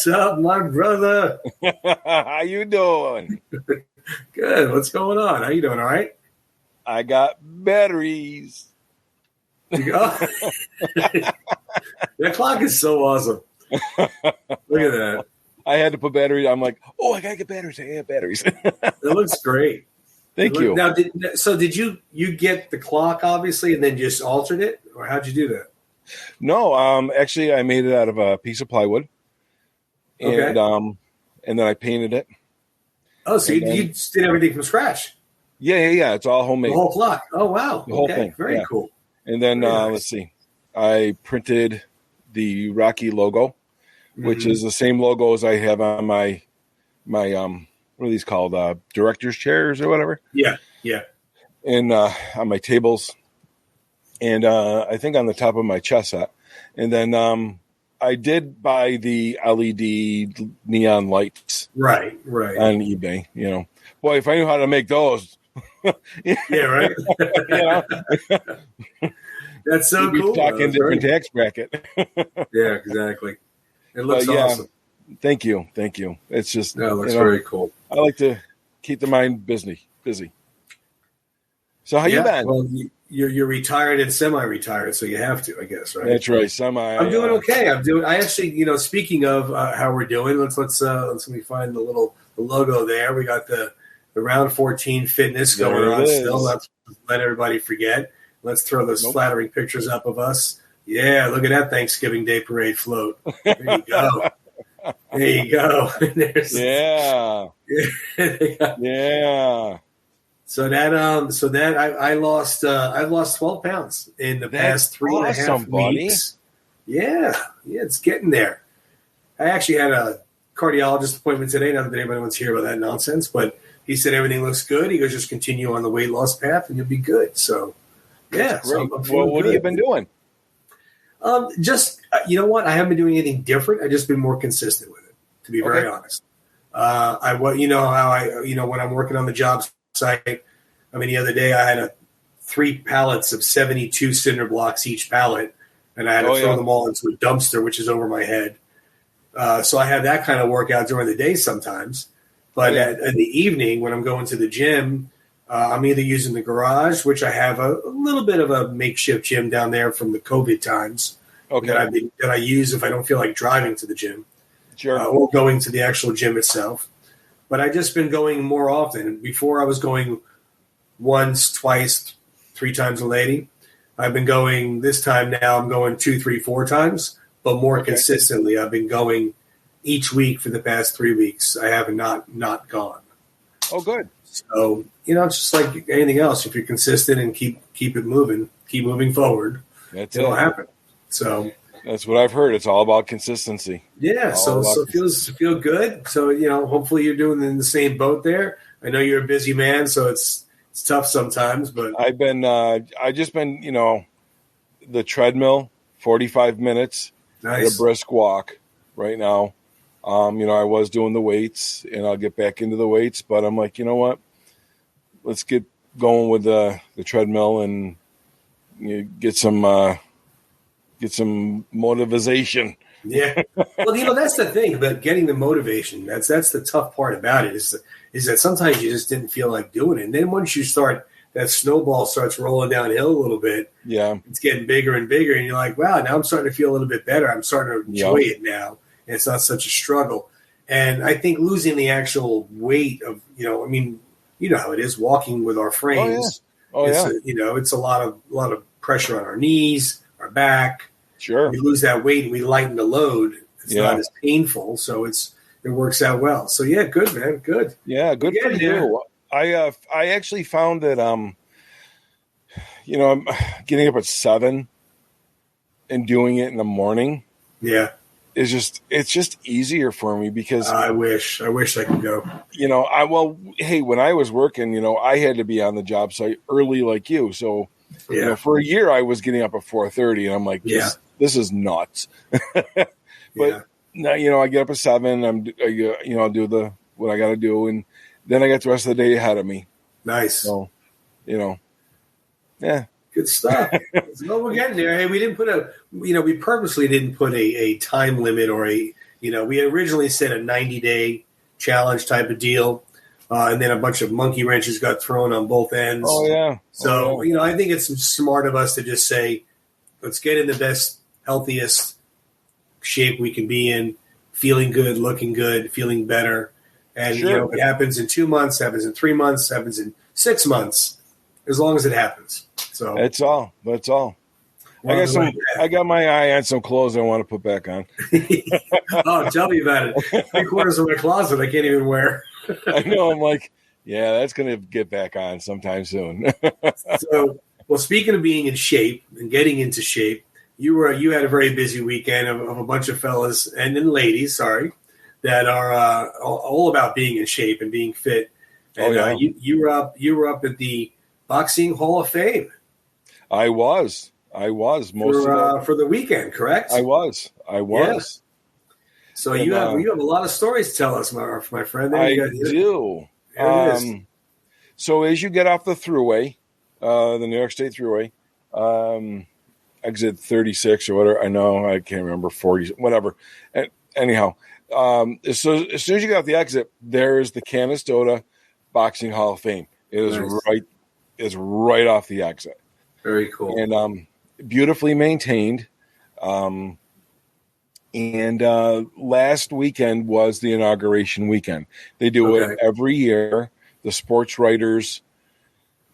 What's up, my brother? How you doing? Good. What's going on? How you doing? All right? I got batteries. That clock is so awesome. Look at that. I had to put batteries. I'm like, oh, I gotta get batteries. I have batteries. It looks great. Thank you. Now, did you get the clock obviously, and then just altered it, or how'd you do that? No, actually, I made it out of a piece of plywood, and and then I painted it. Oh, so you just did everything from scratch? Yeah. It's all homemade. The whole clock. Oh, wow. The whole thing. Very cool. And then nice. Let's see, I printed the Rocky logo, which is the same logo as I have on my what are these called? Director's chairs or whatever. Yeah. And on my tables, and I think on the top of my chess set. And then I did buy the LED neon lights. Right. On eBay, Boy, if I knew how to make those. Yeah, right. That's so cool. Talking different tax bracket. Yeah, exactly. It looks awesome. Thank you. It's just it looks very cool. I like to keep the mind busy. So how you been? Well, you're retired and semi-retired, so you have to, I guess, right? That's right. Semi. I'm doing okay. I actually, speaking of how we're doing, let's let me find the logo there. We got the Round 14 fitness going on still. Let's let everybody forget. Let's throw those flattering pictures up of us. Yeah, look at that Thanksgiving Day parade float. There you go. Yeah. So that I lost I've lost 12 pounds in the past 3.5 weeks. Yeah, it's getting there. I actually had a cardiologist appointment today. Not that anybody wants to hear about that nonsense, but he said everything looks good. He goes, just continue on the weight loss path and you'll be good. So yeah. So what have you been doing? Just you know what? I haven't been doing anything different. I've just been more consistent with it, to be very honest. When I'm working on the job site. I mean, the other day I had 3 pallets of 72 cinder blocks each pallet, and I had to throw them all into a dumpster, which is over my head. So I have that kind of workout during the day sometimes. But in the evening, when I'm going to the gym, I'm either using the garage, which I have a little bit of a makeshift gym down there from the COVID times that I use if I don't feel like driving to the gym, or going to the actual gym itself. But I've just been going more often. Before I was going once, twice, 3 times a lady. I've been going this time now. I'm going 2, 3, 4 times, but more consistently. I've been going each week for the past 3 weeks. I have not gone. Oh, good. So, it's just like anything else. If you're consistent and keep it moving, keep moving forward, it'll happen. So that's what I've heard. It's all about consistency. Yeah, so it feel good. So, hopefully you're doing in the same boat there. I know you're a busy man, so it's tough sometimes, but I've just been, the treadmill, 45 minutes, a brisk walk right now. I was doing the weights, and I'll get back into the weights, but I'm like, you know what? Let's get going with the treadmill and get some motivation. Yeah. Well, that's the thing about getting the motivation. That's the tough part about it is that sometimes you just didn't feel like doing it. And then once you start, that snowball starts rolling downhill a little bit. Yeah. It's getting bigger and bigger. And you're like, wow, now I'm starting to feel a little bit better. I'm starting to enjoy it now. And it's not such a struggle. And I think losing the actual weight of, how it is walking with our frames. It's a lot of pressure on our knees, our back. Sure. We lose that weight and we lighten the load. It's not as painful, so it works out well. So yeah, good man, good. Yeah, good for you. I actually found that I'm getting up at 7 and doing it in the morning. Yeah. It's just easier for me because I wish I could go. When I was working, I had to be on the job site early like you. So for a year I was getting up at 4:30 and I'm like, this is nuts. But now, I get up at 7, I'll do what I got to do. And then I got the rest of the day ahead of me. Nice. So, yeah. Good stuff. Well, we're getting there. Hey, we didn't put we purposely didn't put a time limit or a We had originally said a 90-day challenge type of deal, and then a bunch of monkey wrenches got thrown on both ends. Oh, yeah. So, I think it's smart of us to just say, let's get in the best, healthiest shape we can be in, feeling good, looking good, feeling better. And, if it happens in 2 months, happens in 3 months, happens in 6 months, as long as it happens. So that's all. I got my eye on some clothes I want to put back on. Oh, tell me about it. 3/4 of my closet I can't even wear. I know. I'm like, yeah, that's going to get back on sometime soon. Well, speaking of being in shape and getting into shape, you had a very busy weekend of a bunch of fellas and then ladies, that are all about being in shape and being fit. And you were up at the Boxing Hall of Fame. I was most for the weekend, correct? I was. Yeah. So you have a lot of stories to tell us, my friend. I do. There it is. So as you get off the Thruway, the New York State Thruway, exit 36 or whatever. I know I can't remember 40, whatever. Anyhow, as soon as you get off the exit, there is the Canastota Boxing Hall of Fame. It is It's right off the exit. Very cool. And beautifully maintained. And last weekend was the inauguration weekend. They do it every year. The sports writers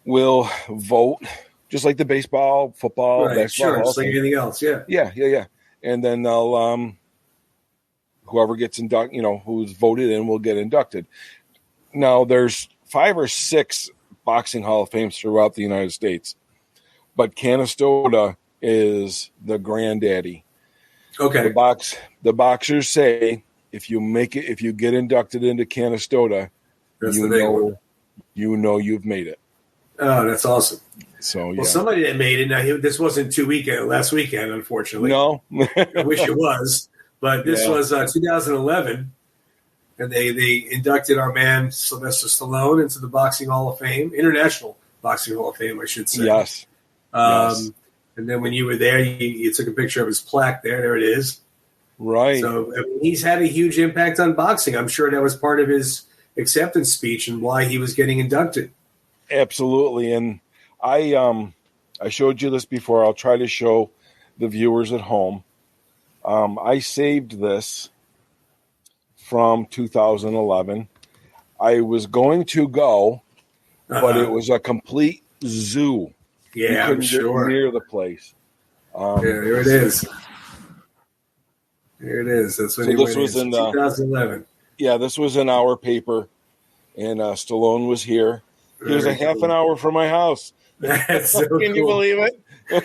will vote, just like the baseball, football, basketball. Just like anything else, yeah. Yeah. And then they'll whoever gets inducted, who's voted in will get inducted. Now, there's 5 or 6 boxing Hall of Fames throughout the United States, but Canastota is the granddaddy. Okay. The boxers say if you get inducted into Canastota, you've made it. Oh, that's awesome. So well, somebody that made it. Now, this wasn't last weekend, unfortunately. No, I wish it was, but this was 2011, and they inducted our man Sylvester Stallone into the Boxing Hall of Fame, International Boxing Hall of Fame, I should say. Yes. And then when you were there, you took a picture of his plaque there. There it is. Right. So he's had a huge impact on boxing. I'm sure that was part of his acceptance speech and why he was getting inducted. Absolutely. And I showed you this before. I'll try to show the viewers at home. I saved this from 2011. I was going to go, but it was a complete zoo. Yeah, I'm sure. Get near the place. Here it is. Here it is. That's when this was in 2011. Yeah, this was in our paper, and Stallone was here. He was half an hour from my house. That's so cool. Can you believe it?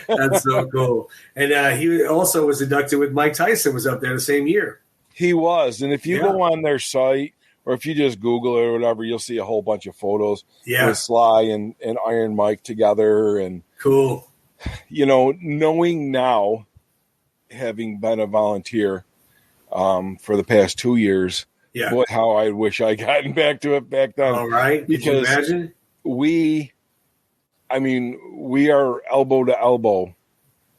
That's so cool. And he also was inducted with Mike Tyson, was up there the same year. He was. And if you go on their site, or if you just Google it or whatever, you'll see a whole bunch of photos with Sly and Iron Mike together. And cool. Knowing now, having been a volunteer for the past 2 years, boy, how I wish I gotten back to it back then. All right. Because you imagine? We are elbow to elbow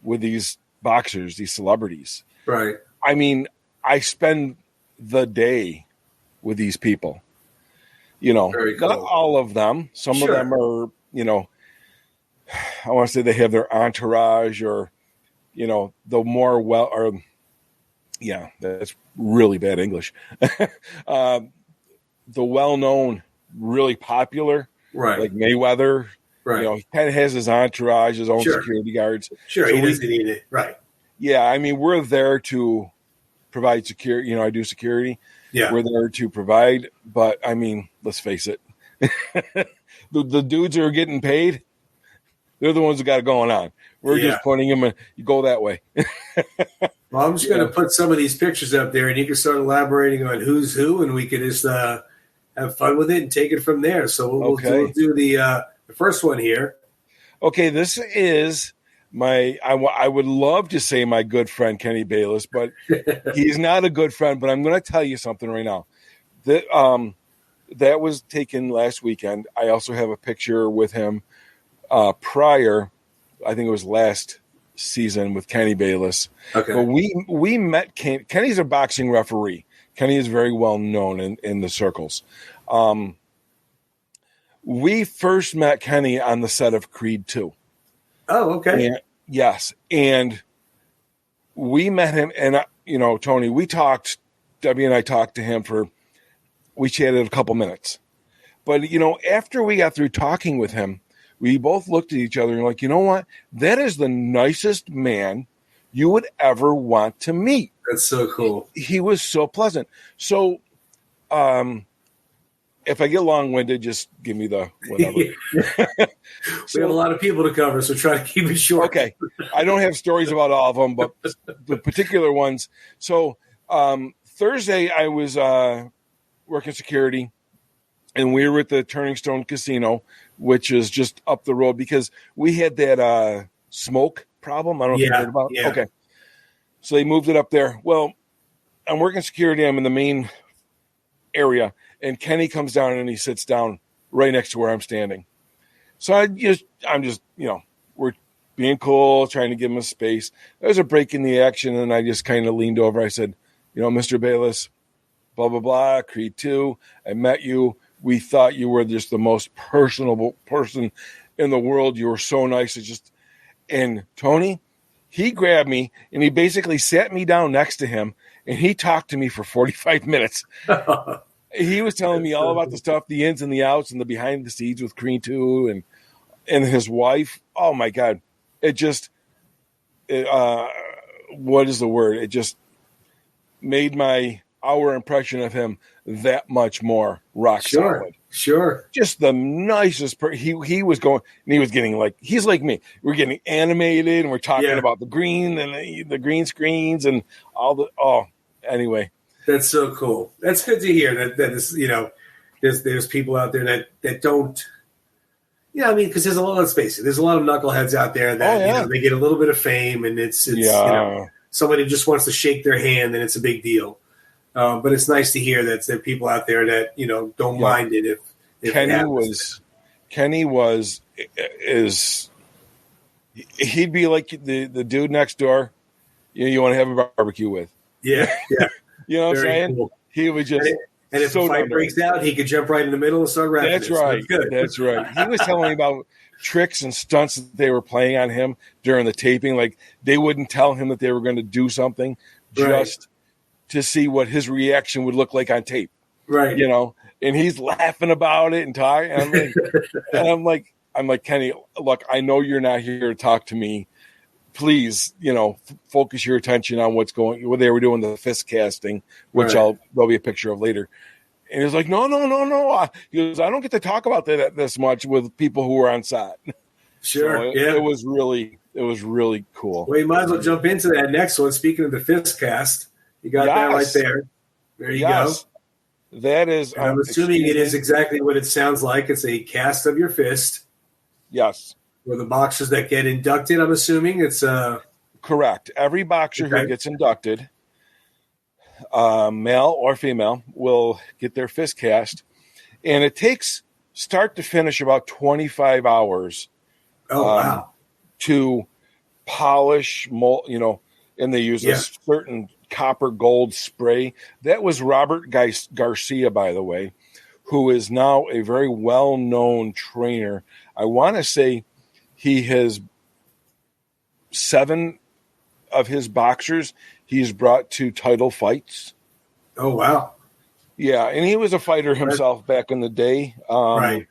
with these boxers, these celebrities. Right. I mean, I spend the day with these people. Very cool. Not all of them. Some of them are, I want to say they have their entourage or, the more that's really bad English. The well-known, really popular, like Mayweather. Right. He kind of has his entourage, his own security guards. Sure, so he doesn't need it. Right. Yeah, I mean, we're there to provide security. I do security. Yeah. We're there to provide. But, I mean, let's face it. the dudes who are getting paid, they're the ones who got it going on. We're just pointing them and you go that way. Well, I'm just going to put some of these pictures up there, and you can start elaborating on who's who, and we can just have fun with it and take it from there. So we'll do the first one here. Okay, this is I would love to say my good friend Kenny Bayless, but he's not a good friend. But I'm going to tell you something right now. That was taken last weekend. I also have a picture with him prior. I think it was last season with Kenny Bayless. Okay. But we met Kenny's a boxing referee. Kenny is very well known in the circles. We first met Kenny on the set of Creed 2. Oh, okay. Yes. And we met him, and, Tony, Debbie and I talked to him we chatted a couple minutes. But, after we got through talking with him, we both looked at each other and like, you know what? That is the nicest man you would ever want to meet. That's so cool. He was so pleasant. So, if I get long-winded, just give me the whatever. We have a lot of people to cover, so try to keep it short. Okay. I don't have stories about all of them, but the particular ones. So Thursday I was working security, and we were at the Turning Stone Casino, which is just up the road because we had that smoke problem. I don't know if you heard about it. Yeah. Okay. So they moved it up there. Well, I'm working security. I'm in the main area, and Kenny comes down and he sits down right next to where I'm standing. So I'm just, we're being cool, trying to give him a space. There was a break in the action, and I just kind of leaned over. I said, Mr. Bayless, blah, blah, blah, Creed 2. I met you. We thought you were just the most personable person in the world. You were so nice. And Tony, he grabbed me, and he basically sat me down next to him, and he talked to me for 45 minutes. He was telling me all about the stuff, the ins and the outs and the behind the scenes with Creed 2 and his wife. Oh, my God. What is the word? It just made our impression of him that much more rock solid. Sure. Just the nicest person. He was going, and he was getting he's like me. We're getting animated, and we're talking about the green and the green screens and all anyway. That's so cool. That's good to hear that is, there's people out there that don't, because there's a lot, let's face it, there's a lot of knuckleheads out there that, they get a little bit of fame and it's somebody just wants to shake their hand and it's a big deal. But it's nice to hear that there are people out there that, don't mind it if Kenny he'd be like the dude next door, you want to have a barbecue with. Yeah. You know what I'm saying? Cool. He would just and if a fight breaks out, he could jump right in the middle and start rapping. That's right. So that's right. He was telling me about tricks and stunts that they were playing on him during the taping. Like they wouldn't tell him that they were going to do something just to see what his reaction would look like on tape. Right. And he's laughing about it and talking. And I'm like, Kenny, look, I know you're not here to talk to me. Please, focus your attention on what they were doing, the fist casting, which there'll be a picture of later. And he was like, no. He goes, I don't get to talk about that this much with people who are on set. Sure. So it was really cool. Well, you might as well jump into that next one. Speaking of the fist cast, you got that right there. There you go. That is. I'm assuming it is exactly what it sounds like. It's a cast of your fist. Yes. For the boxers that get inducted, I'm assuming it's correct. Every boxer who gets inducted, male or female, will get their fist cast, and it takes start to finish about 25 hours. Oh wow! To polish, and they use a certain copper gold spray. That was Robert Garcia, by the way, who is now a very well-known trainer. I want to say he has 7 of his boxers he's brought to title fights. Oh, wow. Yeah, and he was a fighter himself back in the day. Right.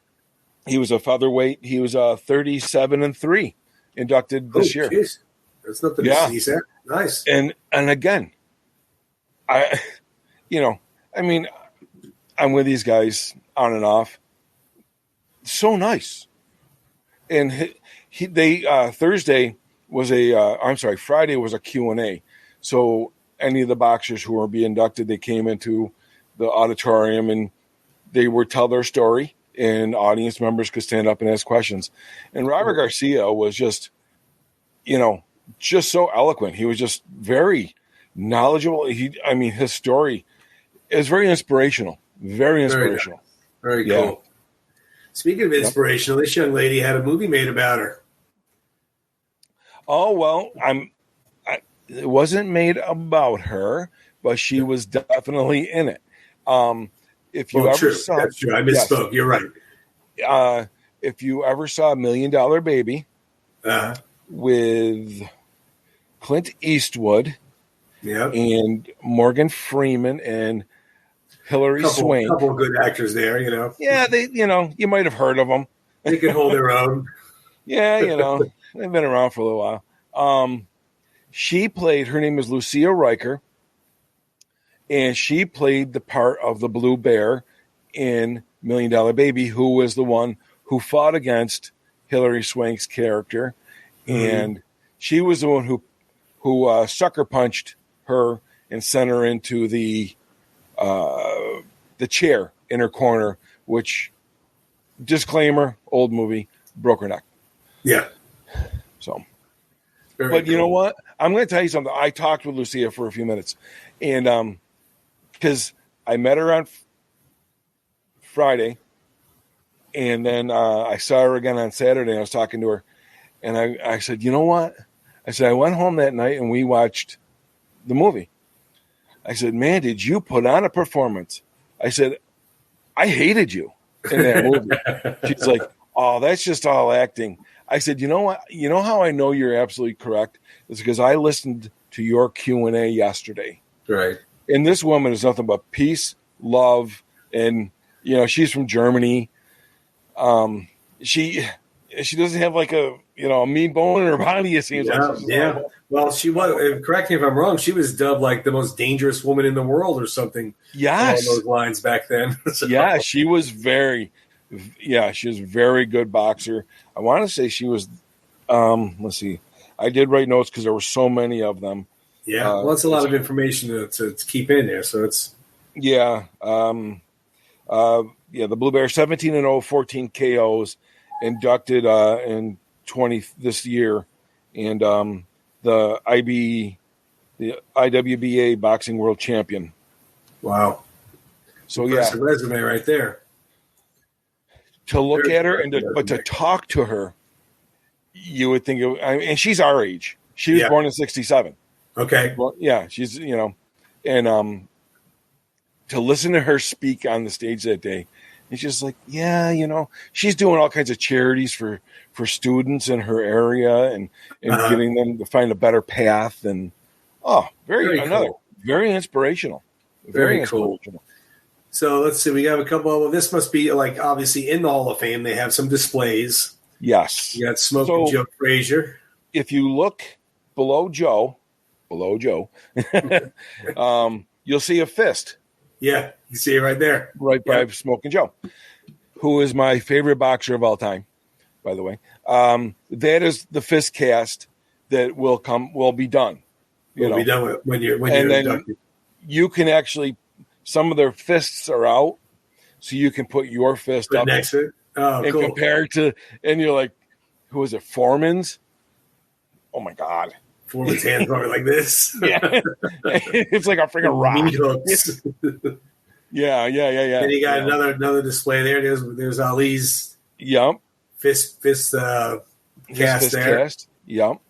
He was a featherweight. He was 37-3 inducted this year. Geez. That's nothing to sneeze at. Nice. And again, I'm with these guys on and off. So nice. And Thursday was Friday was a Q&A. So any of the boxers who were being inducted, they came into the auditorium and they would tell their story, and audience members could stand up and ask questions. And Robert Garcia was just so eloquent. He was just very knowledgeable. His story is very inspirational. Very inspirational. Very cool. Yeah. Speaking of inspirational, this young lady had a movie made about her. Oh well, it wasn't made about her, but she was definitely in it. If you ever true. saw, That's true. I yes, misspoke. You're right. If you ever saw $1 Million Baby Uh-huh. with Clint Eastwood Yep. and Morgan Freeman and Hilary Swank, couple of good actors there. yeah, you might have heard of them. They can hold their own. Yeah, they've been around for a little while. She played. Her name is Lucia Riker, and she played the part of the Blue Bear in $1 Million Baby, who was the one who fought against Hilary Swank's character, and she was the one who sucker punched her and sent her into the chair in her corner. Which, disclaimer, old movie, broke her neck. Yeah. So, Very you know what? I'm going to tell you something. I talked with Lucia for a few minutes, and because I met her on Friday, and then I saw her again on Saturday. And I was talking to her, and I said, you know what? I said, I went home that night and we watched the movie. I said, man, did you put on a performance? I said, I hated you in that movie. She's like, oh, that's just all acting. I said, you know what? You know how I know you're absolutely correct? It's because I listened to your Q&A yesterday. Right. And this woman is nothing but peace, love, and, she's from Germany. She doesn't have like a mean bone in her body, it seems like. Yeah. Well, she was, correct me if I'm wrong, she was dubbed like the most dangerous woman in the world or something. Yes. Along those lines back then. So. Yeah, she was very good boxer. I want to say she was, let's see. I did write notes because there were so many of them. Yeah, well, that's a lot of information to keep in there. So it's. Yeah. The Blue Bear, 17-0, 14 KOs, inducted in 20 this year, and the IWBA boxing world champion. Wow. So impressive resume right there. To look at her but to talk to her, you would think and she's our age. She was born in 1967. Okay. Well, yeah, she's and to listen to her speak on the stage that day, it's just like, she's doing all kinds of charities for students in her area and getting them to find a better path. And very cool. Very inspirational. Very inspirational. Cool. So let's see. We have a couple. Well, this must be like obviously in the Hall of Fame. They have some displays. Yes. You got Smoking Joe Frazier. If you look below Joe, you'll see a fist. Yeah, you see it right there. Right by Smoking Joe, who is my favorite boxer of all time, by the way. That is the fist cast that will be done. Will be done when you're inducted. You can actually, some of their fists are out, so you can put your fist up next to it. Oh, and cool. compare to, and you're like, who is it? Foreman's? Oh my God. Foreman's hands probably like this. Yeah. It's like a freaking rock. Meat hooks. Yeah. And you got another display there. There's Ali's fist cast there. Cast. Yep.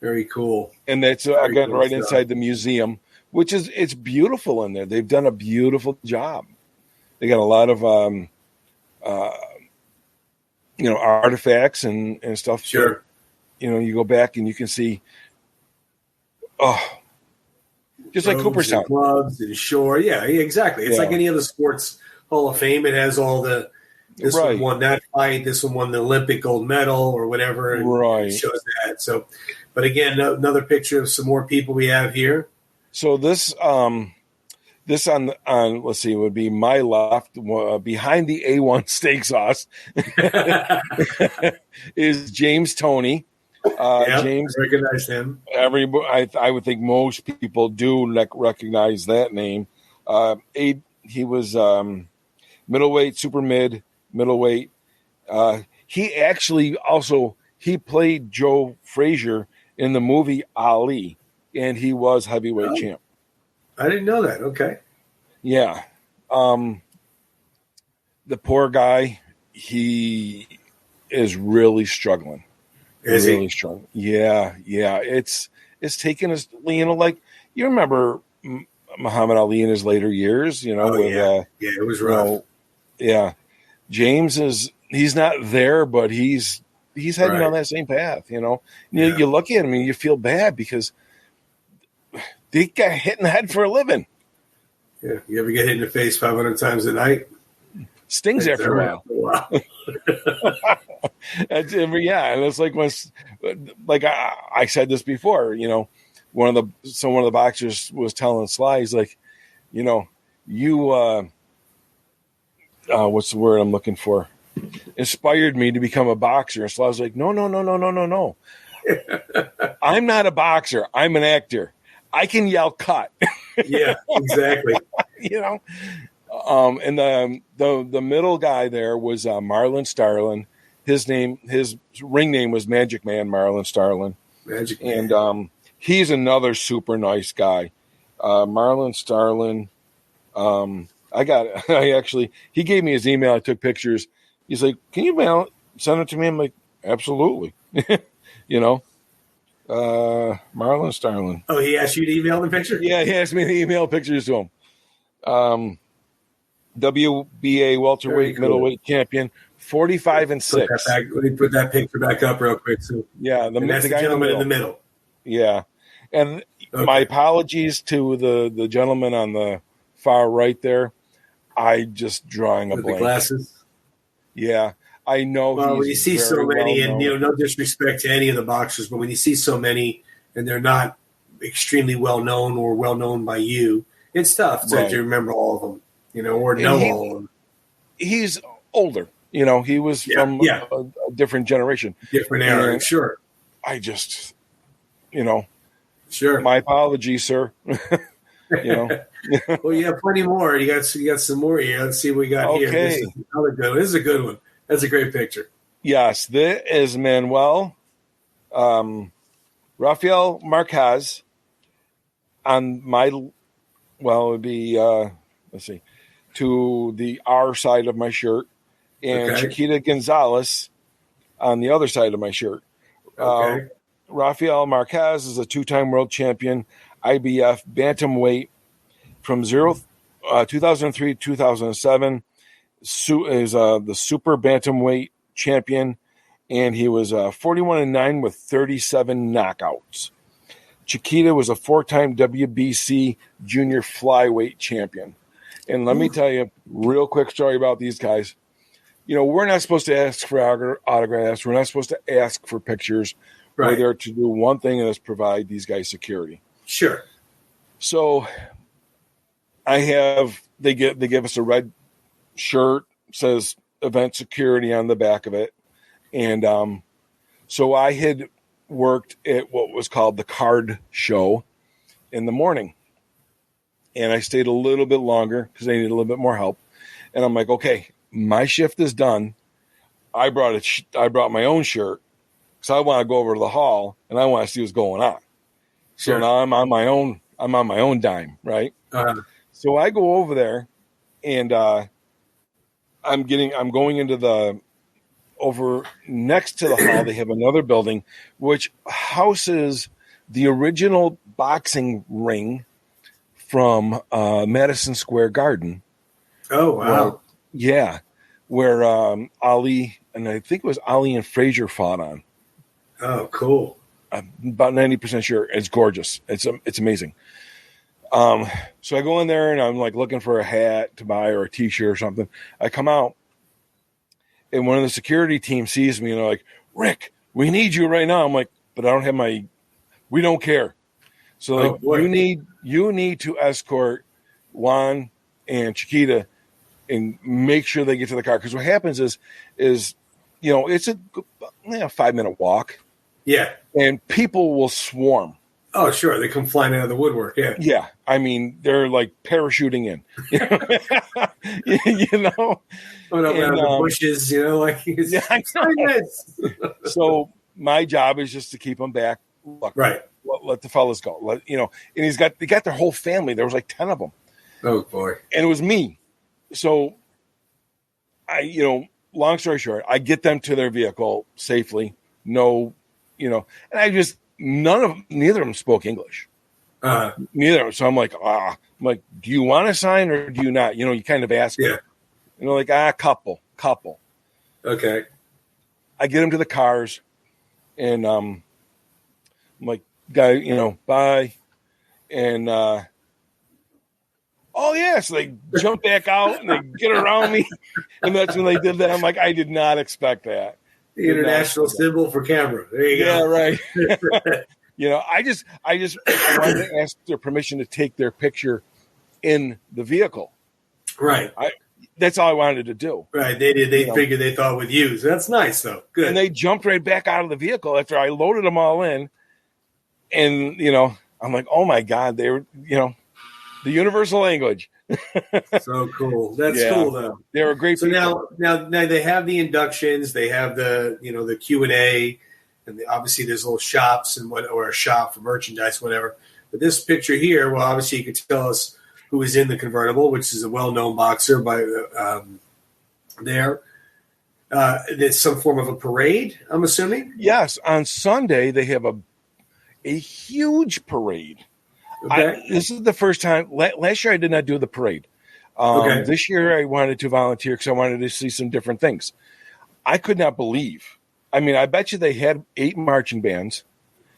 Very cool. And that's again right inside the museum, which is it's beautiful in there. They've done a beautiful job. They got a lot of artifacts and stuff. Sure. You go back and you can see, just like Cooperstown. Clubs and Shore. Yeah, exactly. It's like any other sports Hall of Fame. It has all this one won that fight, this one won the Olympic gold medal or whatever. And it shows that. So, but again, another picture of some more people we have here. So this on let's see, would be my left behind the A1 steak sauce is James Toney. James, recognize him. I would think most people do recognize that name. He was middleweight, super middleweight. He actually he played Joe Frazier in the movie Ali, and he was heavyweight champ. I didn't know that. Okay. Yeah. The poor guy, he is really struggling. Is really he? strong. Yeah. It's taken us, like you remember Muhammad Ali in his later years, Oh with yeah, yeah. It was rough. Yeah. James he's not there, but he's heading Right. down that same path. Yeah. You look at him and you feel bad because they got hit in the head for a living. Yeah. You ever get hit in the face 500 times a night? Stings after a while. And it's like like I said this before. One of the boxers was telling Sly, he's like, you what's the word I'm looking for? Inspired me to become a boxer. And Sly was like, no. I'm not a boxer. I'm an actor. I can yell cut. Yeah, exactly. And the middle guy there was Marlon Starlin. His ring name was Magic Man, Marlon Starlin. Magic Man. And he's another super nice guy. Marlon Starlin. He gave me his email. I took pictures. He's like, can you send it to me? I'm like, absolutely. Marlon Starlin. Oh, he asked you to email the picture? Yeah, he asked me to email pictures to him. WBA welterweight, middleweight champion, 45-6. Let me put that picture back up real quick. So yeah, that's the gentleman in the middle. Yeah, and my apologies to the gentleman on the far right there. I just drawing a blank. The glasses. Yeah, I know. Well, when you see so many, and no disrespect to any of the boxers, but when you see so many and they're not extremely well known or well known by you, it's tough to remember all of them. Or know all of them. He's older. He was from a different generation. Different era, and sure. I just, Sure. My apologies, sir. Well, you have plenty more. You got some more here. Let's see what we got here. This is another good one. This is a good one. That's a great picture. Yes, this is Manuel Rafael Marquez on it would be, let's see, to the R side of my shirt, and Chiquita Gonzalez on the other side of my shirt. Okay. Rafael Marquez is a two-time world champion, IBF bantamweight from 2003 to 2007. Is the super bantamweight champion, and he was 41-9 with 37 knockouts. Chiquita was a four-time WBC junior flyweight champion. And let me tell you a real quick story about these guys. We're not supposed to ask for autographs. We're not supposed to ask for pictures. Right. We're there to do one thing, and that's provide these guys security. Sure. So they give us a red shirt, says event security on the back of it. And so I had worked at what was called the card show in the morning. And I stayed a little bit longer because I needed a little bit more help. And I'm like, okay, my shift is done. I brought my own shirt because I want to go over to the hall and I want to see what's going on. So now I'm on my own dime, right? Uh-huh. So I go over there, and I'm going into over next to the hall. They have another building which houses the original boxing ring from Madison Square Garden. Oh, wow. Where Ali, and I think it was Ali and Frazier fought on. Oh, cool. I'm about 90% sure. It's gorgeous. It's amazing. So I go in there and I'm like looking for a hat to buy or a t-shirt or something. I come out and one of the security team sees me and they're like, Rick, we need you right now. I'm like, but I don't have we don't care. So you need to escort Juan and Chiquita and make sure they get to the car. Because what happens is it's a 5-minute walk. Yeah. And people will swarm. Oh, sure. They come flying out of the woodwork. Yeah. Yeah. I mean, they're like parachuting in. Out of the bushes, So my job is just to keep them back. Look, right. Let the fellas go. And they got their whole family. There was like 10 of them. Oh, boy. And it was me. So long story short, I get them to their vehicle safely. No and neither of them spoke English. Neither. So I'm like, do you want to sign or do you not? You kind of ask them. Like, couple. Okay. I get them to the cars and I'm like, guy, bye. And oh yeah, so they jump back out and they get around me. And that's when they did that. I'm like, I did not expect that. The international symbol for camera. There you go. Yeah, right. I wanted to ask their permission to take their picture in the vehicle. Right. That's all I wanted to do. Right. They did. They figured they thought with you. So that's nice, though. Good. And they jumped right back out of the vehicle after I loaded them all in. And, I'm like, oh my God, they were, the universal language. So cool. That's cool, though. They were great. So people. now they have the inductions. They have the the Q&A, and obviously there's little shops or a shop for merchandise, whatever. But this picture here, well, obviously you could tell us who is in the convertible, which is a well-known boxer by there. There's some form of a parade, I'm assuming. Yes, on Sunday they have a huge parade. Okay. This is the first time. Last year I did not do the parade. Okay. This year I wanted to volunteer because I wanted to see some different things. I could not believe. I mean, I bet you they had 8 marching bands.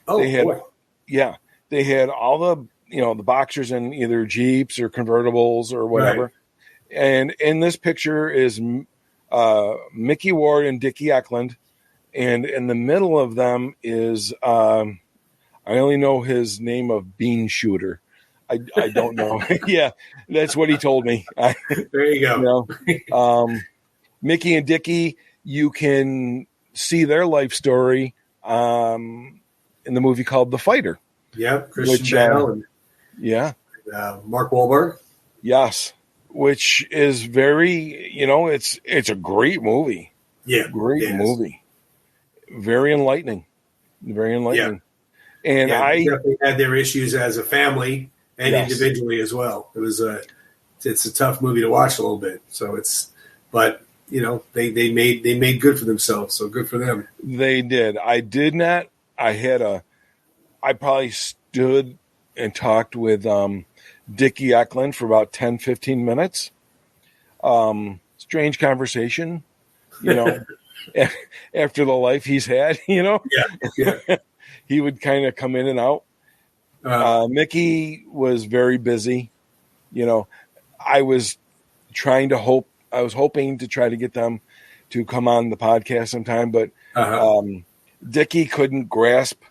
Oh, boy. Yeah. They had all the, the boxers in either Jeeps or convertibles or whatever. Right. And in this picture is Mickey Ward and Dickie Eklund. And in the middle of them is, I only know his name of Bean Shooter. I don't know. Yeah, that's what he told me. There you go. Mickey and Dickie, you can see their life story in the movie called The Fighter. Yep, Christian Bale. Mark Wahlberg. Yes, which is very, it's a great movie. Yeah, great movie. Very enlightening. Very enlightening. Yeah. And they definitely had their issues as a family and individually as well. It was it's a tough movie to watch a little bit. So but they made good for themselves. So good for them. They did. I did not. I probably stood and talked with Dickie Eklund for about 10, 15 minutes. Strange conversation, after the life he's had, Yeah. He would kind of come in and out. Mickey was very busy. I was hoping to try to get them to come on the podcast sometime, but Dickie couldn't grasp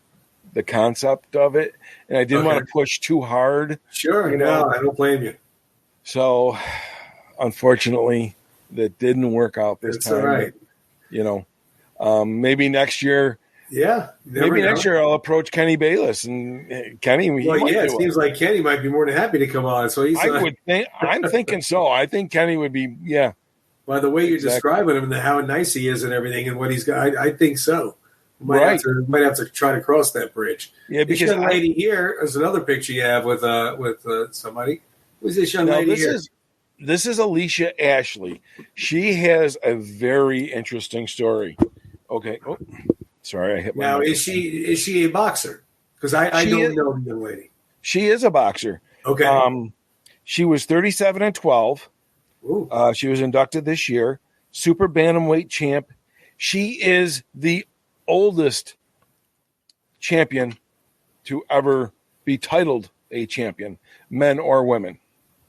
the concept of it, and I didn't want to push too hard. Sure, no, I don't blame you. So, unfortunately, that didn't work out this time. All right. But, maybe next year. Yeah, next year I'll approach Kenny Bayless and Kenny. It seems like Kenny might be more than happy to come on. So I'm thinking so. I think Kenny would be. Yeah. By the way you're describing him and how nice he is and everything and what he's got, I think so. Might have to try to cross that bridge. Yeah, because this young lady here is another picture you have with somebody. Who's this young lady here? This is Alicia Ashley. She has a very interesting story. Okay. Oh, sorry, I hit my. Now, is she a boxer? Because I don't know the young lady. She is a boxer. Okay. She was 37-12. Ooh. She was inducted this year. Super bantamweight champ. She is the oldest champion to ever be titled a champion, men or women.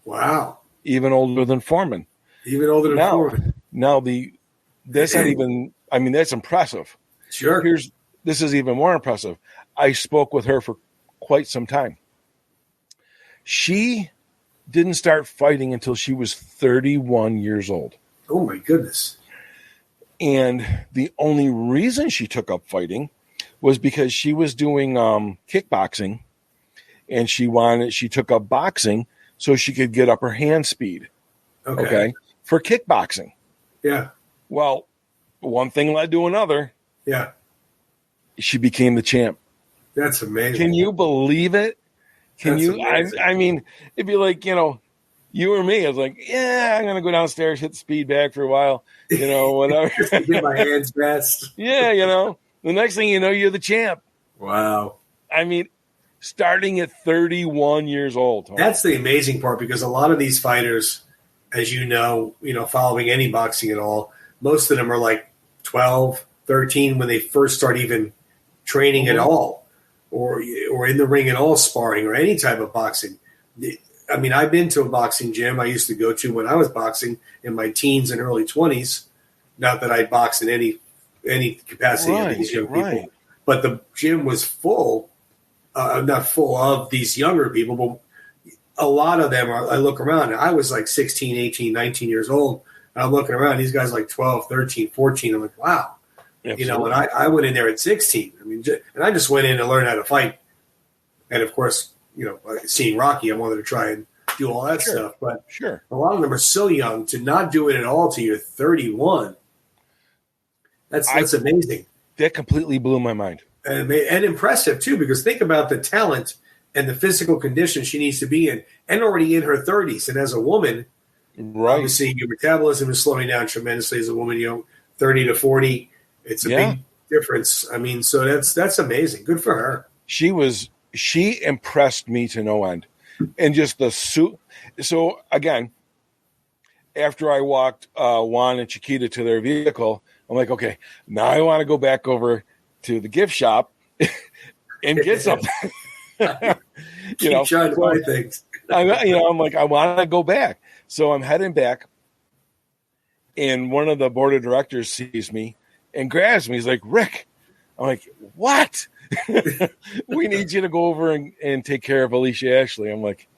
Wow. Even older than Foreman. Foreman. Now that's not even, that's impressive. Sure. This is even more impressive. I spoke with her for quite some time. She didn't start fighting until she was 31 years old. Oh my goodness. And the only reason she took up fighting was because she was doing kickboxing, and she took up boxing so she could get up her hand speed. Okay. For kickboxing. Yeah. Well, one thing led to another. Yeah. She became the champ. That's amazing. Can you believe it? Can you? I mean, it'd be like, you or me. I was like, yeah, I'm going to go downstairs, hit the speed bag for a while, whatever. Just to get my hands fast. Yeah, The next thing you know, you're the champ. Wow. I mean, starting at 31 years old. Tony. That's the amazing part, because a lot of these fighters, as you know, following any boxing at all, most of them are like 12, 13 when they first start even training at all, or in the ring at all, sparring or any type of boxing. I mean, I've been to a boxing gym I used to go to when I was boxing in my teens and early 20s. Not that I boxed in any capacity of these young people, but the gym was full, not full of these younger people, but a lot of them I look around, and I was like 16, 18, 19 years old. And I'm looking around, these guys like 12, 13, 14. I'm like, wow. Absolutely. And I went in there at 16. I mean, and I just went in to learn how to fight. And of course, seeing Rocky, I wanted to try and do all that stuff. But a lot of them are so young to not do it at all till you're 31. That's amazing. That completely blew my mind. And impressive, too, because think about the talent and the physical condition she needs to be in, and already in her 30s. And as a woman, obviously your metabolism is slowing down tremendously as a woman, 30 to 40. It's a big difference. I mean, so that's amazing. Good for her. She impressed me to no end. And just the suit. So, again, after I walked Juan and Chiquita to their vehicle, I'm like, okay, now I want to go back over to the gift shop and get something. Keep trying to buy things. I'm like, I want to go back. So I'm heading back, and one of the board of directors sees me and grabs me. He's like, Rick. I'm like, what? We need you to go over and take care of Alicia Ashley. I'm like,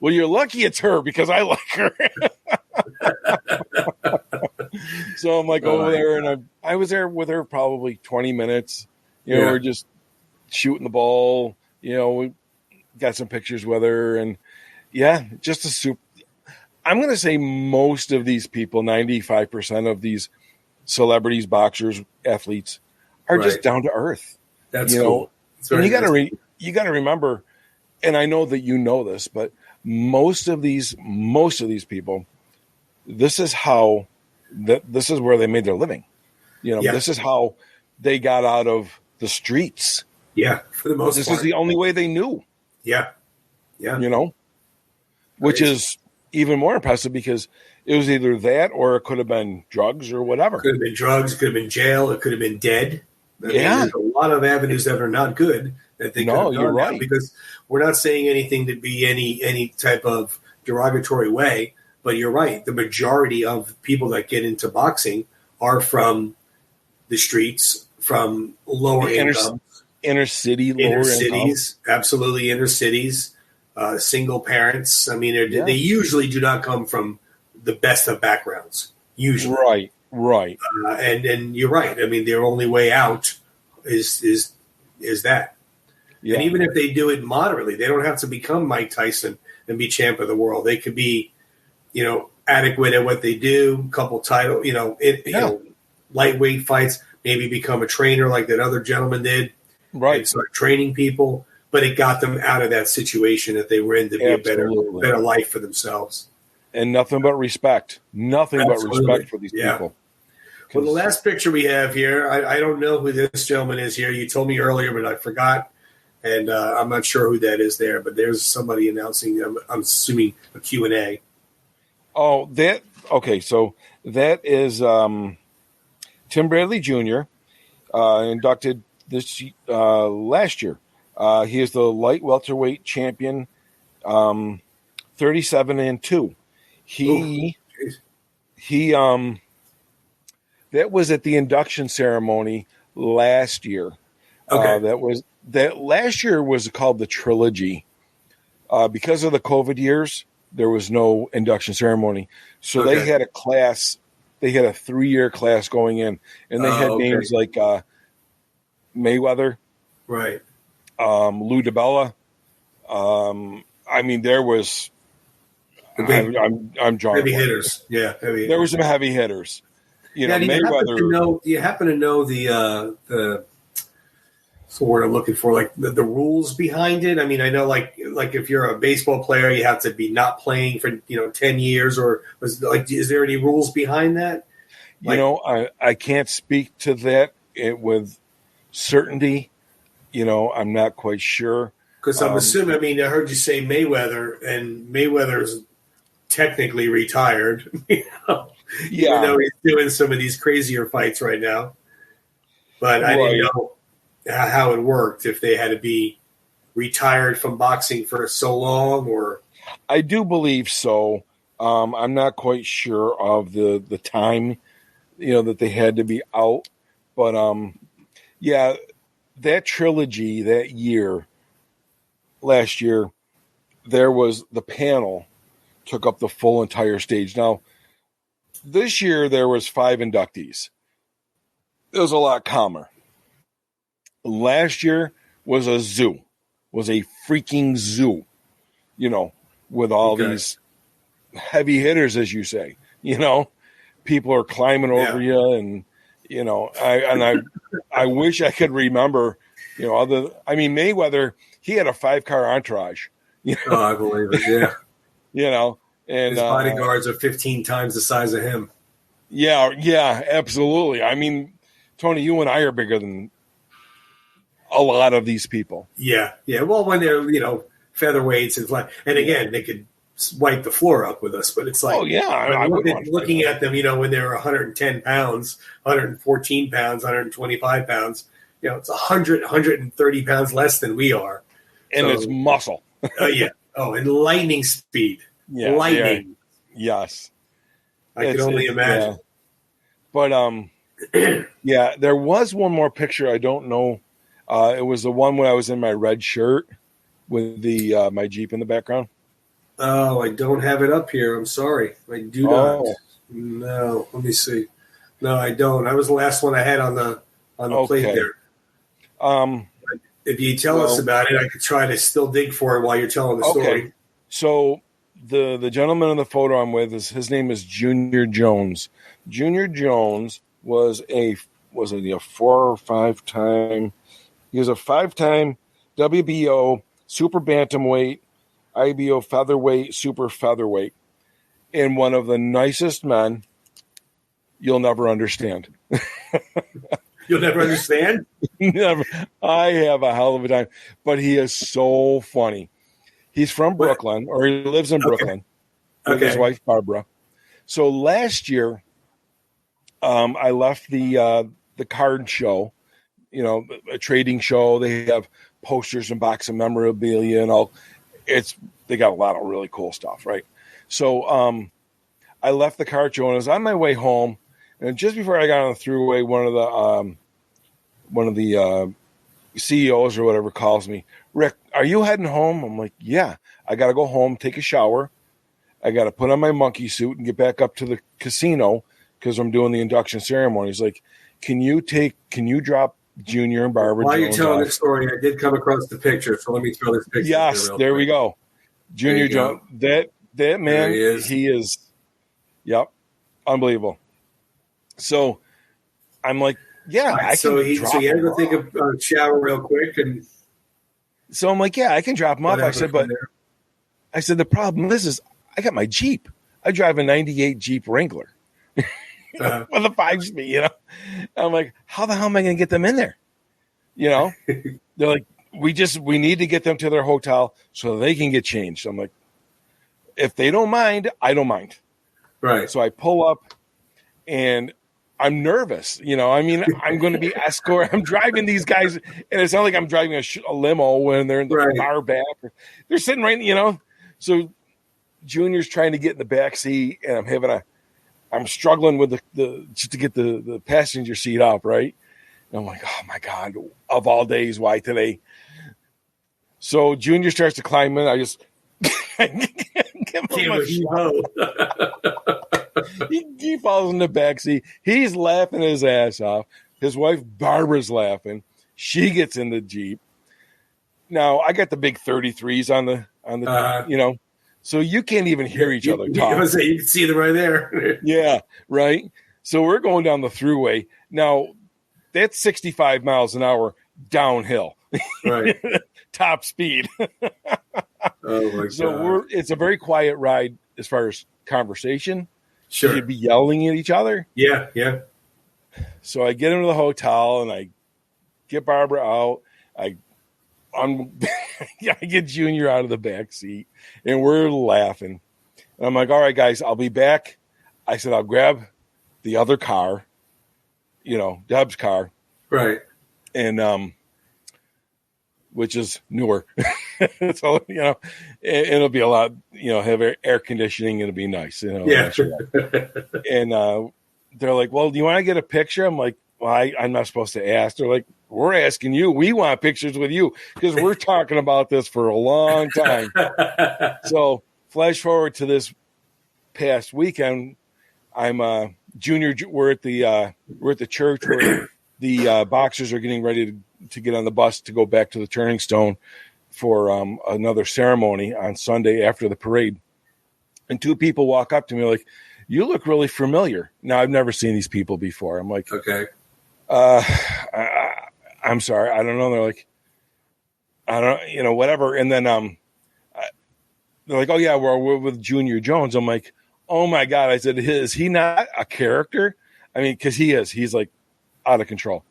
well, you're lucky it's her, because I like her. So I'm like over there, and I was there with her probably 20 minutes. We're just shooting the ball. We got some pictures with her, and just a super. I'm going to say most of these people, 95% of these celebrities, boxers, athletes, are just down to earth. That's cool. And you got to remember, and I know that you know this, but most of these people, this is where they made their living. This is how they got out of the streets. Yeah, for the most part. This is the only way they knew. Yeah. Which is even more impressive, because it was either that or it could have been drugs or whatever. Could have been drugs, could have been jail, it could have been dead. There's a lot of avenues that are not good that they could have done now, because we're not saying anything to be any type of derogatory way, but you're right. The majority of people that get into boxing are from the streets, from lower income. Inner cities, absolutely inner cities, single parents. I mean, they usually do not come from the best of backgrounds. Usually, right. And you're right. I mean, their only way out is that. Yeah. And even if they do it moderately, they don't have to become Mike Tyson and be champ of the world. They could be, adequate at what they do. Couple title, lightweight fights. Maybe become a trainer like that other gentleman did. Right. And start training people, but it got them out of that situation that they were in to be a better life for themselves. And nothing but respect. Nothing but respect for these people. Well, the last picture we have here, I don't know who this gentleman is here. You told me earlier, but I forgot. And I'm not sure who that is there, but there's somebody announcing, I'm assuming, a Q&A. Oh, okay. So that is Tim Bradley Jr., inducted this last year. He is the light welterweight champion, 37-2. He that was at the induction ceremony last year. Okay. That last year was called the Trilogy. Because of the COVID years, there was no induction ceremony. So they had a class. They had a 3-year class going in, and they had names like Mayweather, right? Lou DiBella. I mean, there was. I'm drawing heavy hitters. Yeah, there were some heavy hitters. Mayweather. Do you happen to know the word I'm looking for, like the rules behind it? I mean, I know like if you're a baseball player, you have to be not playing for 10 years, or is there any rules behind that? I can't speak to that with certainty. I'm not quite sure. Because I'm assuming, I heard you say Mayweather, and Mayweather's technically retired. Yeah. Even though he's doing some of these crazier fights right now. But I didn't know how it worked, if they had to be retired from boxing for so long, or... I do believe so. I'm not quite sure of the time, that they had to be out. But, that trilogy that year, last year, there was the panel took up the full entire stage. Now, this year there was 5 inductees. It was a lot calmer. Last year was a zoo, was a freaking zoo, with all these heavy hitters, as you say. People are climbing over you, and I wish I could remember, Mayweather, he had a 5-car entourage. Oh, I believe it. Yeah. And his bodyguards are 15 times the size of him. Yeah, absolutely. Tony, you and I are bigger than a lot of these people. Yeah. Well, when they're featherweights and again, they could wipe the floor up with us, but it's like, looking at them, when they're 110 pounds, 114 pounds, 125 pounds, it's 100, 130 pounds less than we are. And it's muscle. Yeah. Oh, and lightning speed. Yeah. Lightning. Yes. I can only imagine. Yeah. But, there was one more picture. I don't know. It was the one when I was in my red shirt with the my Jeep in the background. Oh, I don't have it up here. I'm sorry. I do not. No, let me see. No, I don't. I was the last one I had on the plate there. If you tell us about it, I could try to still dig for it while you're telling the story. So the gentleman in the photo I'm with his name is Junior Jones. Junior Jones was a 4 or 5 time. He was a 5-time WBO super bantamweight, IBO featherweight, super featherweight, and one of the nicest men you'll never understand. You'll never understand? Never. I have a hell of a time, but he is so funny. He's from Brooklyn, or he lives in Brooklyn with his wife Barbara. So last year, I left the card show, a trading show. They have posters and boxing memorabilia and all. They got a lot of really cool stuff, right? So I left the card show and I was on my way home, and just before I got on the throughway, one of the CEOs or whatever calls me. Rick, are you heading home? I'm like, yeah. I got to go home, take a shower. I got to put on my monkey suit and get back up to the casino because I'm doing the induction ceremony. He's like, can you drop Junior and Barbara While Jones you're telling off? this story, I did come across the picture, so let me throw this picture. Yes, there we go. Junior Jones. That man, he is, yep, unbelievable. So I'm like, yeah, I can drop him. So you had to go take a shower real quick, and so I'm like, yeah, I can drop him off. I said, the problem is I got my Jeep. I drive a 98 Jeep Wrangler with a 5-speed, I'm like, how the hell am I going to get them in there? They're like, we need to get them to their hotel so they can get changed. I'm like, if they don't mind, I don't mind. Right. So I pull up and I'm nervous. I'm going to be escort. I'm driving these guys, and it's not like I'm driving a limo when they're in the bar back. They're sitting right, So Junior's trying to get in the back seat, and I'm struggling with just to get the passenger seat up, right? And I'm like, oh my God, of all days, why today? So Junior starts to climb in. I just give him a shot. He falls in the backseat. He's laughing his ass off. His wife Barbara's laughing. She gets in the Jeep. Now I got the big 33s on the so you can't even hear each other talk. You can see them right there. Yeah, right. So we're going down the thruway. Now that's 65 miles an hour downhill. Right. Top speed. Oh my God. So it's a very quiet ride as far as conversation. Sure. You'd be yelling at each other. Yeah. So I get into the hotel and I get Barbara out. I get Junior out of the back seat, and we're laughing. And I'm like, all right, guys, I'll be back. I said, I'll grab the other car, Deb's car. Right. And, which is newer. So, it'll be a lot, have air conditioning. It'll be nice, Yeah. And they're like, well, do you want to get a picture? I'm like, well, I'm not supposed to ask. They're like, we're asking you. We want pictures with you because we're talking about this for a long time. So flash forward to this past weekend. I'm Junior. We're at the church where the boxers are getting ready to get on the bus to go back to the Turning Stone for another ceremony on Sunday after the parade. And two people walk up to me like, you look really familiar. Now, I've never seen these people before. I'm like, okay. I'm sorry. I don't know. They're like, I don't, whatever. And then they're like, oh, yeah, we're with Junior Jones. I'm like, oh, my God. I said, is he not a character? I mean, because he is. He's like out of control.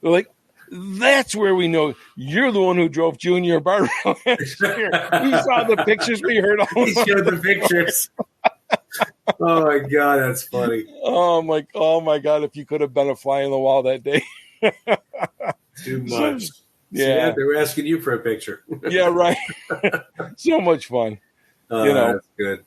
They're like, that's where we know you're the one who drove Junior Barbara last year. We saw the pictures. We heard all he showed the pictures. Oh, my God. That's funny. Oh, my God. If you could have been a fly on the wall that day. Too much. Yeah. They were asking you for a picture. Yeah, right. So much fun. That's good.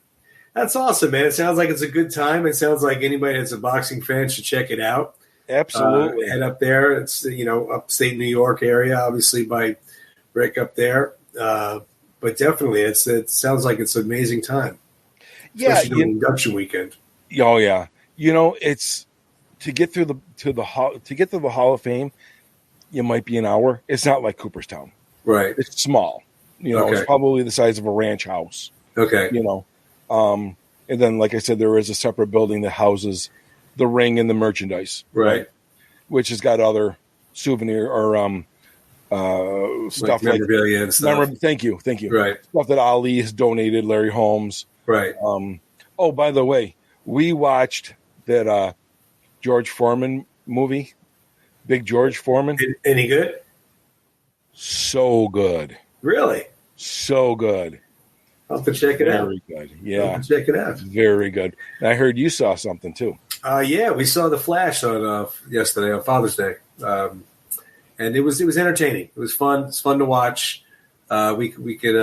That's awesome, man. It sounds like it's a good time. It sounds like anybody that's a boxing fan should check it out. Absolutely. Head up there. It's, upstate New York area, obviously by Rick up there. But definitely, it sounds like it's an amazing time. Yeah. Especially during induction weekend. Oh, yeah. It's to get through the Hall of Fame, you might be an hour. It's not like Cooperstown. Right. It's small. It's probably the size of a ranch house. Okay. And then, like I said, there is a separate building that houses the ring and the merchandise. Right. Which has got other souvenir or stuff like memorabilia and stuff. Thank you. Right. Stuff that Ali has donated, Larry Holmes. Right. Oh, by the way, we watched that George Foreman movie, Big George Foreman. Any good? So good. Really? So good. I'll have to check it out. Very good. Yeah. I'll have to check it out. Very good. And I heard you saw something too. Yeah, we saw The Flash on yesterday on Father's Day, and it was entertaining. It was fun. It's fun to watch. We could.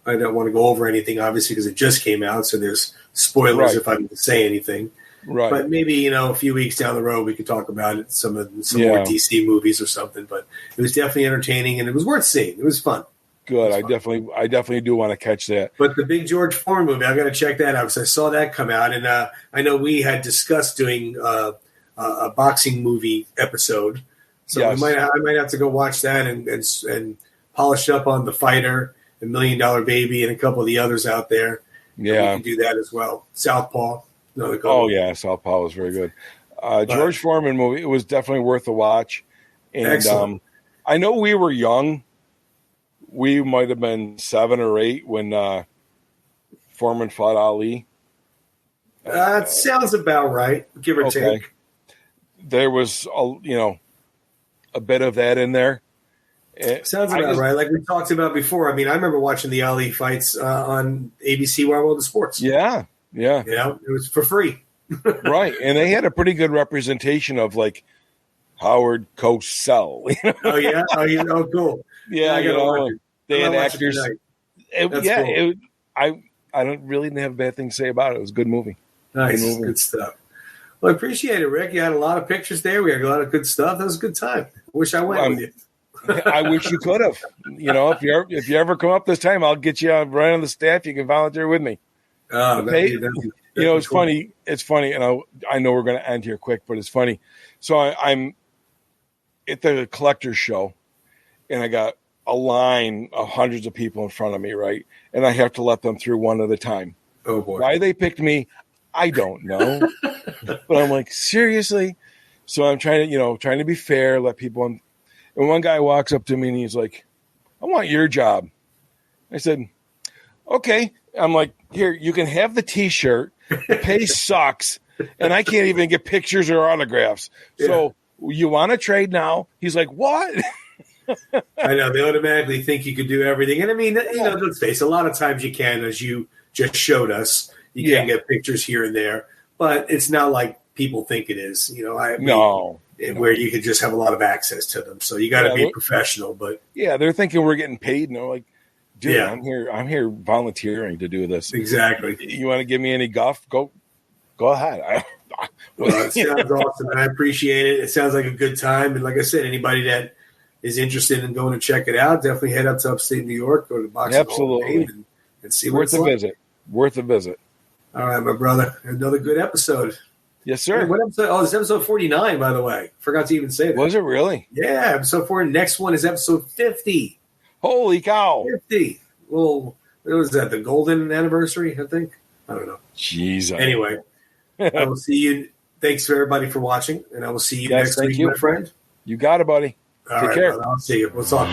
I don't want to go over anything, obviously, because it just came out, so there's spoilers if I'm to say anything. Right. But maybe a few weeks down the road we could talk about it, some more DC movies or something. But it was definitely entertaining, and it was worth seeing. It was fun. Good. I definitely do want to catch that. But the Big George Foreman movie, I got to check that out because I saw that come out, and I know we had discussed doing a boxing movie episode, so I might have to go watch that and polish up on The Fighter, The $1 Million Baby, and a couple of the others out there. Yeah, we can do that as well. Southpaw. Southpaw was very good. George Foreman movie. It was definitely worth a watch. And I know we were young. We might have been 7 or 8 when Foreman fought Ali. It sounds about right, give or take. There was a bit of that in there. Sounds about right. Like we talked about before. I mean, I remember watching the Ali fights on ABC Wide World of Sports. Yeah. It was for free. Right. And they had a pretty good representation of like Howard Cosell. Oh, yeah? Oh, cool. Yeah, they had actors. Cool. I don't really have a bad thing to say about it. It was a good movie. Nice. Good stuff. Well, I appreciate it, Rick. You had a lot of pictures there. We had a lot of good stuff. That was a good time. I wish I went with you. I wish you could have. If you ever come up this time, I'll get you right on the staff. You can volunteer with me. Oh, it's cool. Funny. It's funny, and I know we're going to end here quick, but it's funny. So I'm at the collector's show, and I got a line of hundreds of people in front of me, right? And I have to let them through one at a time. Oh boy! Why they picked me, I don't know. But I'm like, seriously? So I'm trying to be fair, let people in. And one guy walks up to me and he's like, I want your job. I said, okay. I'm like, here, you can have the T-shirt. The pay sucks. And I can't even get pictures or autographs. So You want to trade now? He's like, what? I know. They automatically think you could do everything. And I mean, let's face it, a lot of times you can, as you just showed us, you can get pictures here and there, but it's not like people think it is. Where you could just have a lot of access to them. So you got to be professional. But they're thinking we're getting paid, and they're like, dude, I'm here volunteering to do this. Exactly. You want to give me any guff? Go ahead. Well, it sounds awesome. I appreciate it. It sounds like a good time. And like I said, anybody that is interested in going to check it out, definitely head up to upstate New York, go to the Boxing Hall of Fame and see what's visit. Worth a visit. All right, my brother. Another good episode. Yes, sir. Hey, what episode? Oh, it's episode 49, by the way. Forgot to even say that. Was it really? Yeah, episode 4. Next one is episode 50. Holy cow. 50. Well, what was that? The golden anniversary, I think? I don't know. Jeez. Anyway, I will see you. Thanks for everybody for watching, and I will see you next week, my friend. You got it, buddy. Take care. Brother. I'll see you. What's up?